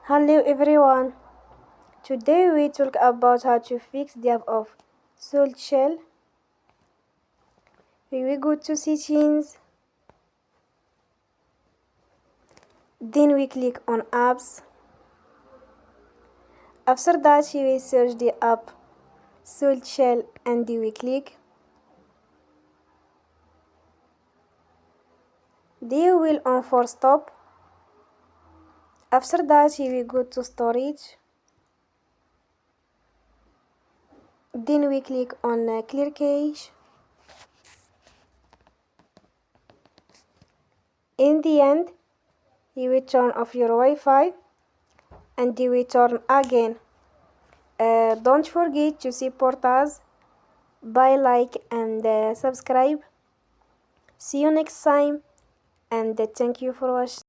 Hello everyone. Today we talk about how to fix the app of SoulChill. We go to settings, then we click on apps. After that we search the app SoulChill and we click. They will on for stop. After that we go to storage. Then we click on clear cache. In the end, you will turn off your Wi-Fi and you will turn again. Don't forget to support us by like and subscribe. See you next time and thank you for watching.